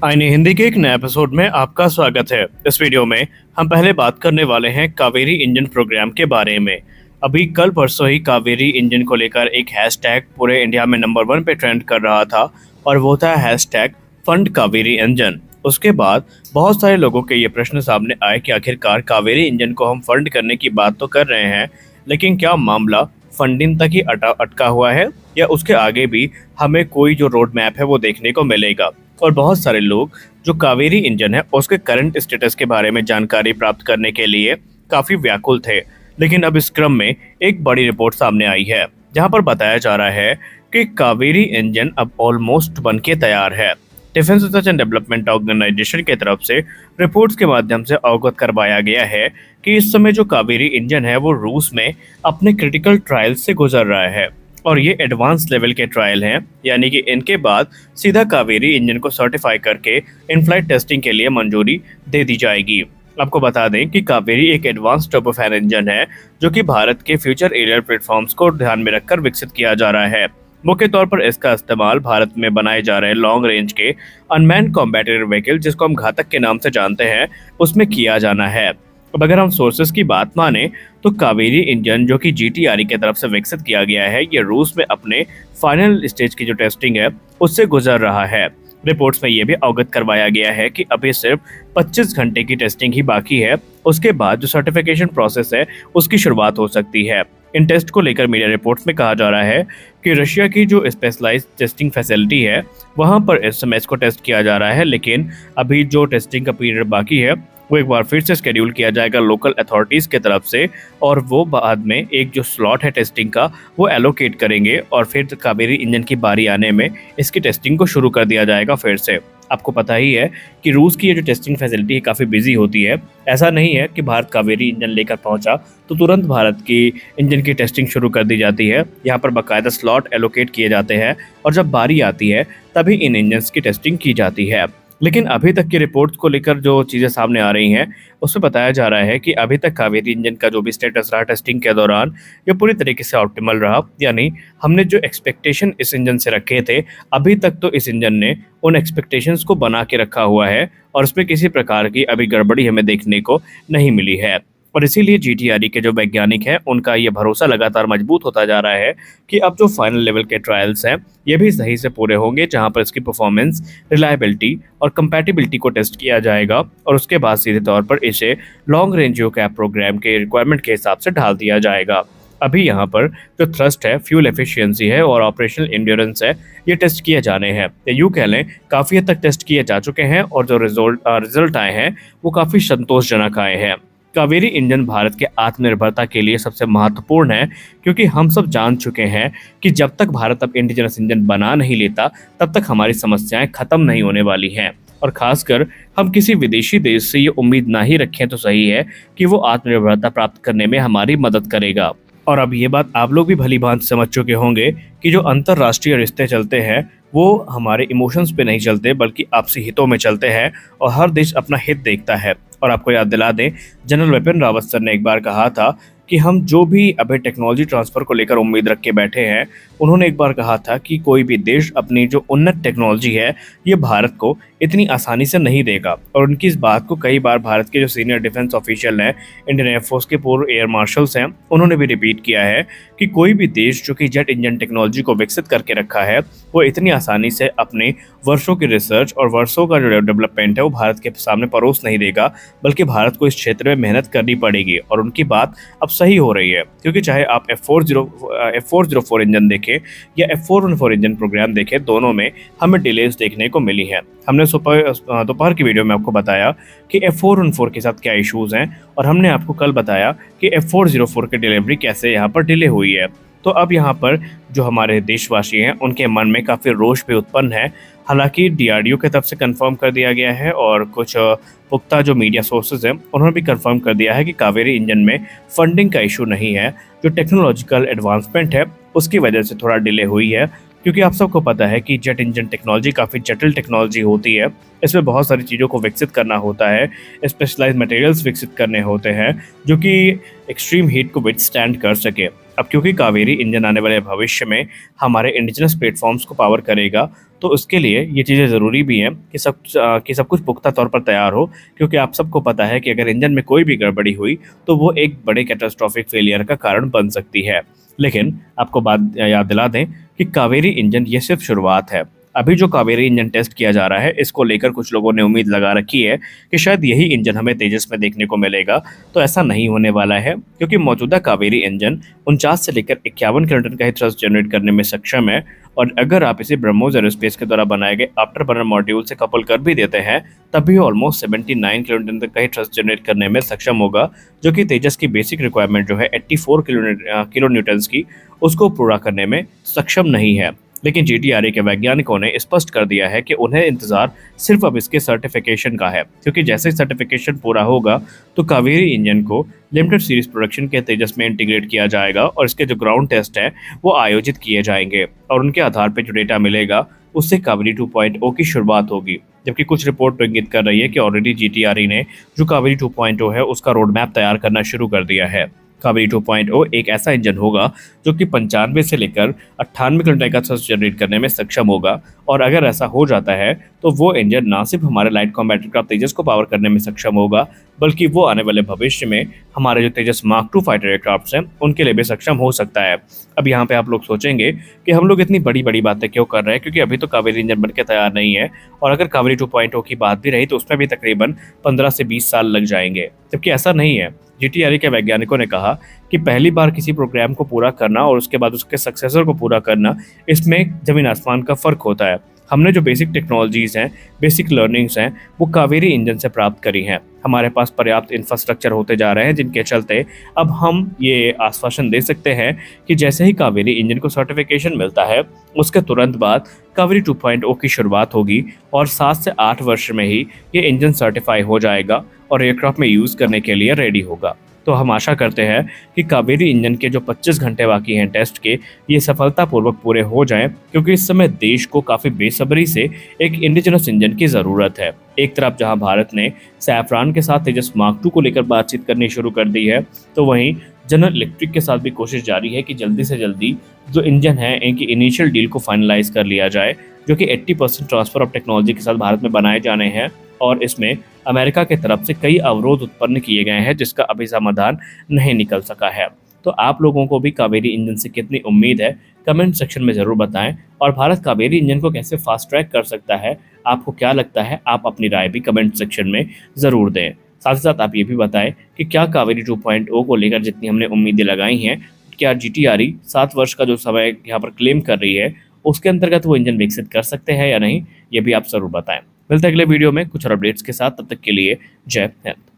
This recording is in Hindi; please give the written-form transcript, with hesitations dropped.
आईने हिंदी के एक नए एपिसोड में आपका स्वागत है। इस वीडियो में हम पहले बात करने वाले हैं कावेरी इंजन प्रोग्राम के बारे में। अभी कल परसों ही कावेरी इंजन को लेकर एक हैशटैग पूरे इंडिया में नंबर 1 पे ट्रेंड कर रहा था और वो था हैशटैग फंड कावेरी इंजन। उसके बाद बहुत सारे लोगों के ये प्रश्न सामने आए कि आखिरकार कावेरी इंजन को हम फंड करने की बात तो कर रहे हैं, लेकिन क्या मामला फंडिंग तक ही अटका हुआ है या उसके आगे भी हमें कोई जो रोड मैप है वो देखने को मिलेगा। और बहुत सारे लोग जो कावेरी इंजन है उसके करंट स्टेटस के बारे में जानकारी प्राप्त करने के लिए काफ़ी व्याकुल थे। लेकिन अब इस क्रम में एक बड़ी रिपोर्ट सामने आई है जहां पर बताया जा रहा है कि कावेरी इंजन अब ऑलमोस्ट बनके तैयार है। Defence research and development organisation की तरफ से रिपोर्ट्स के माध्यम से अवगत करवाया गया है कि इस समय जो कावेरी इंजन है वो रूस में अपने क्रिटिकल ट्रायल से गुजर रहा है और ये एडवांस लेवल के ट्रायल हैं, यानी कि इनके बाद सीधा कावेरी इंजन को सर्टिफाई करके इन फ्लाइट टेस्टिंग के लिए मंजूरी दे दी जाएगी। आपको बता दें कि कावेरी एक एडवांस टर्बोफैन इंजन है जो कि भारत के फ्यूचर एरियर प्लेटफॉर्म्स को ध्यान में रखकर विकसित किया जा रहा है। मुख्य तौर पर इसका इस्तेमाल भारत में बनाए जा रहे लॉन्ग रेंज के अनमैन्ड कॉम्बैट एयर व्हीकल, जिसको हम घातक के नाम से जानते हैं, उसमें किया जाना है। अब अगर हम सोर्सेस की बात माने तो कावेरी इंजन जो कि जीटीआरई की तरफ से विकसित किया गया है, ये रूस में अपने फाइनल स्टेज की जो टेस्टिंग है उससे गुजर रहा है। रिपोर्ट्स में ये भी अवगत करवाया गया है कि अभी सिर्फ 25 घंटे की टेस्टिंग ही बाकी है। उसके बाद जो सर्टिफिकेशन प्रोसेस है उसकी शुरुआत हो सकती है। इन टेस्ट को लेकर मीडिया रिपोर्ट्स में कहा जा रहा है कि रशिया की जो स्पेशलाइज्ड टेस्टिंग फैसिलिटी है वहां पर इस समय इसको टेस्ट किया जा रहा है, लेकिन अभी जो टेस्टिंग का पीरियड बाकी है वो एक बार फिर से शेड्यूल किया जाएगा लोकल अथॉरिटीज़ के तरफ से, और वो बाद में एक जो स्लॉट है टेस्टिंग का वो एलोकेट करेंगे और फिर कावेरी इंजन की बारी आने में इसकी टेस्टिंग को शुरू कर दिया जाएगा फिर से। आपको पता ही है कि रूस की ये जो टेस्टिंग फैसिलिटी है काफ़ी बिजी होती है। ऐसा नहीं है कि भारत कावेरी इंजन लेकर पहुंचा तो तुरंत भारत की इंजन की टेस्टिंग शुरू कर दी जाती है। यहाँ पर बाकायदा स्लॉट एलोकेट किए जाते हैं और जब बारी आती है तभी इन इंजन्स की टेस्टिंग की जाती है। लेकिन अभी तक की रिपोर्ट्स को लेकर जो चीज़ें सामने आ रही हैं उसमें बताया जा रहा है कि अभी तक कावेरी इंजन का जो भी स्टेटस रहा टेस्टिंग के दौरान ये पूरी तरीके से ऑप्टिमल रहा, यानी हमने जो एक्सपेक्टेशन इस इंजन से रखे थे अभी तक तो इस इंजन ने उन एक्सपेक्टेशंस को बना के रखा हुआ है और उसमें किसी प्रकार की अभी गड़बड़ी हमें देखने को नहीं मिली है। और इसीलिए जीटीआरई के जो वैज्ञानिक हैं उनका ये भरोसा लगातार मजबूत होता जा रहा है कि अब जो फाइनल लेवल के ट्रायल्स हैं ये भी सही से पूरे होंगे, जहां पर इसकी परफॉर्मेंस, रिलायबिलिटी और कंपैटिबिलिटी को टेस्ट किया जाएगा और उसके बाद सीधे तौर पर इसे लॉन्ग रेंज कैप प्रोग्राम के रिक्वायरमेंट के हिसाब से ढाल दिया जाएगा। अभी यहाँ पर जो थ्रस्ट है, फ्यूल एफिशिएंसी है और ऑपरेशनल एंड्योरेंस है, ये टेस्ट किए जाने हैं। यूँ कह लें काफ़ी हद तक टेस्ट किए जा चुके हैं और जो रिजल्ट आए हैं वो काफ़ी संतोषजनक आए हैं। कावेरी इंजन भारत के आत्मनिर्भरता के लिए सबसे महत्वपूर्ण है, क्योंकि हम सब जान चुके हैं कि जब तक भारत अब इंडिजिनस इंजन बना नहीं लेता तब तक हमारी समस्याएं खत्म नहीं होने वाली हैं। और खासकर हम किसी विदेशी देश से ये उम्मीद ना ही रखें तो सही है कि वो आत्मनिर्भरता प्राप्त करने में हमारी मदद करेगा। और अब ये बात आप लोग भी भली भांति समझ चुके होंगे कि जो अंतर्राष्ट्रीय रिश्ते चलते हैं वो हमारे इमोशंस पे नहीं चलते बल्कि आपसी हितों में चलते हैं और हर देश अपना हित देखता है। और आपको याद दिला दें, जनरल विपिन रावत सर ने एक बार कहा था कि हम जो भी अभी टेक्नोलॉजी ट्रांसफ़र को लेकर उम्मीद रख के बैठे हैं, उन्होंने एक बार कहा था कि कोई भी देश अपनी जो उन्नत टेक्नोलॉजी है ये भारत को इतनी आसानी से नहीं देगा। और उनकी इस बात को कई बार भारत के जो सीनियर डिफेंस ऑफिशियल हैं, इंडियन एयरफोर्स के पूर्व एयर मार्शल्स हैं, उन्होंने भी रिपीट किया है कि कोई भी देश जो कि जेट इंजन टेक्नोलॉजी को विकसित करके रखा है वो इतनी आसानी से अपने वर्षों की रिसर्च और वर्षों का जो डेवलपमेंट है वो भारत के सामने परोस नहीं देगा, बल्कि भारत को इस क्षेत्र में मेहनत करनी पड़ेगी। और उनकी बात अब सही हो रही है, क्योंकि चाहे आप F404 इंजन देखें या F414 इंजन प्रोग्राम देखें, दोनों में हमें डिलेज देखने को मिली है। हमने दोपहर की वीडियो में आपको बताया कि F414 के साथ क्या इश्यूज़ हैं और हमने आपको कल बताया कि F404 की डिलीवरी कैसे यहाँ पर डिले हुई है। तो अब यहाँ पर जो हमारे देशवासी हैं उनके मन में काफ़ी रोष भी उत्पन्न है। हालांकि डीआरडीओ की तरफ से कंफर्म कर दिया गया है और कुछ पुख्ता जो मीडिया सोर्सेज हैं उन्होंने भी कंफर्म कर दिया है कि कावेरी इंजन में फंडिंग का इशू नहीं है, जो टेक्नोलॉजिकल एडवांसमेंट है उसकी वजह से थोड़ा डिले हुई है। क्योंकि आप सबको पता है कि जेट इंजन टेक्नोलॉजी काफ़ी जटिल टेक्नोलॉजी होती है, इसमें बहुत सारी चीज़ों को विकसित करना होता है, स्पेशलाइज्ड मटेरियल्स विकसित करने होते हैं जो कि एक्सट्रीम हीट को विथस्टैंड कर सके। अब क्योंकि कावेरी इंजन आने वाले भविष्य में हमारे इंडिजिनस प्लेटफॉर्म्स को पावर करेगा, तो उसके लिए ये चीज़ें ज़रूरी भी हैं कि सब कुछ पुख्ता तौर पर तैयार हो, क्योंकि आप सबको पता है कि अगर इंजन में कोई भी गड़बड़ी हुई तो वो एक बड़े कैटास्ट्रॉफिक फेलियर का कारण बन सकती है। लेकिन आपको बात याद दिला दें कि कावेरी इंजन ये सिर्फ शुरुआत है। अभी जो कावेरी इंजन टेस्ट किया जा रहा है, इसको लेकर कुछ लोगों ने उम्मीद लगा रखी है कि शायद यही इंजन हमें तेजस में देखने को मिलेगा। तो ऐसा नहीं होने वाला है, क्योंकि मौजूदा कावेरी इंजन 49 से लेकर 51 किलोन्यूटन का ही थ्रस्ट जनरेट करने में सक्षम है। और अगर आप इसे ब्रह्मोस एरोस्पेस के द्वारा बनाए गए आफ्टर बर्नर मॉड्यूल से कपल कर भी देते हैं, तब भी ऑलमोस्ट 79 किलोन्यूटन तक का ही थ्रस्ट जनरेट करने में सक्षम होगा, जो कि तेजस की बेसिक रिक्वायरमेंट जो है 84 किलो न्यूटन्स की, उसको पूरा करने में सक्षम नहीं है। लेकिन जीटीआरए के वैज्ञानिकों ने स्पष्ट कर दिया है कि उन्हें इंतजार सिर्फ अब इसके सर्टिफिकेशन का है, क्योंकि जैसे ही सर्टिफिकेशन पूरा होगा तो कावेरी इंजन को लिमिटेड सीरीज प्रोडक्शन के तेजस में इंटीग्रेट किया जाएगा और इसके जो ग्राउंड टेस्ट है वो आयोजित किए जाएंगे और उनके आधार पर जो डेटा मिलेगा उससे कावेरी 2.0 की शुरुआत होगी। जबकि कुछ रिपोर्ट तो इंगित कर रही है कि ऑलरेडी जीटीआरई ने जो कावेरी 2.0 है उसका रोड मैप तैयार करना शुरू कर दिया है। कावेरी 2.0 एक ऐसा इंजन होगा जो कि 95 से लेकर 98 किलोमीटर का थ्रस्ट जनरेट करने में सक्षम होगा। और अगर ऐसा हो जाता है तो वो इंजन ना सिर्फ हमारे लाइट कॉम्बैट एयरक्राफ्ट तेजस को पावर करने में सक्षम होगा, बल्कि वो आने वाले भविष्य में हमारे जो तेजस मार्क 2 फाइटर एयरक्राफ्ट हैं उनके लिए भी सक्षम हो सकता है। अब यहाँ पे आप लोग सोचेंगे कि हम लोग इतनी बड़ी बड़ी बातें क्यों कर रहे हैं, क्योंकि अभी तो कावेरी इंजन बनकर तैयार नहीं है, और अगर कावेरी 2.0 की बात भी रही तो उसमें भी तकरीबन 15 से 20 साल लग जाएंगे। जबकि ऐसा नहीं है। जीटीआरई के वैज्ञानिकों ने कहा कि पहली बार किसी प्रोग्राम को पूरा करना और उसके बाद उसके सक्सेसर को पूरा करना, इसमें जमीन आसमान का फर्क होता है। हमने जो बेसिक टेक्नोलॉजीज हैं, बेसिक लर्निंग्स हैं, वो कावेरी इंजन से प्राप्त करी हैं। हमारे पास पर्याप्त इंफ्रास्ट्रक्चर होते जा रहे हैं, जिनके चलते अब हम ये आश्वासन दे सकते हैं कि जैसे ही कावेरी इंजन को सर्टिफिकेशन मिलता है उसके तुरंत बाद कावेरी 2.0 की शुरुआत होगी और 7 से 8 वर्ष में ही ये इंजन सर्टिफाई हो जाएगा और एयरक्राफ्ट में यूज़ करने के लिए रेडी होगा। तो हम आशा करते हैं कि कावेरी इंजन के जो 25 घंटे बाकी हैं टेस्ट के, ये सफलतापूर्वक पूरे हो जाएं, क्योंकि इस समय देश को काफ़ी बेसब्री से एक इंडिजिनस इंजन की ज़रूरत है। एक तरफ जहां भारत ने सैफरान के साथ तेजस मार्क 2 को लेकर बातचीत करनी शुरू कर दी है, तो वहीं जनरल इलेक्ट्रिक के साथ भी कोशिश जारी है कि जल्दी से जल्दी जो इंजन है इनकी इनिशियल डील को फाइनलाइज कर लिया जाए, जो कि 80% ट्रांसफर ऑफ टेक्नोलॉजी के साथ भारत में बनाए जाने हैं। और इसमें अमेरिका की तरफ से कई अवरोध उत्पन्न किए गए हैं जिसका अभी समाधान नहीं निकल सका है। तो आप लोगों को भी कावेरी इंजन से कितनी उम्मीद है, कमेंट सेक्शन में ज़रूर बताएं। और भारत कावेरी इंजन को कैसे फास्ट ट्रैक कर सकता है, आपको क्या लगता है, आप अपनी राय भी कमेंट सेक्शन में ज़रूर दें। साथ ही साथ आप ये भी बताएं कि क्या कावेरी 2.0 को लेकर जितनी हमने उम्मीदें लगाई हैं, क्या जीटीआरई 7 वर्ष का जो समय यहाँ पर क्लेम कर रही है उसके अंतर्गत वो इंजन विकसित कर सकते हैं या नहीं, ये भी आप ज़रूर बताएं। मिलते हैं अगले वीडियो में कुछ और अपडेट्स के साथ, तब तक के लिए जय हिंद।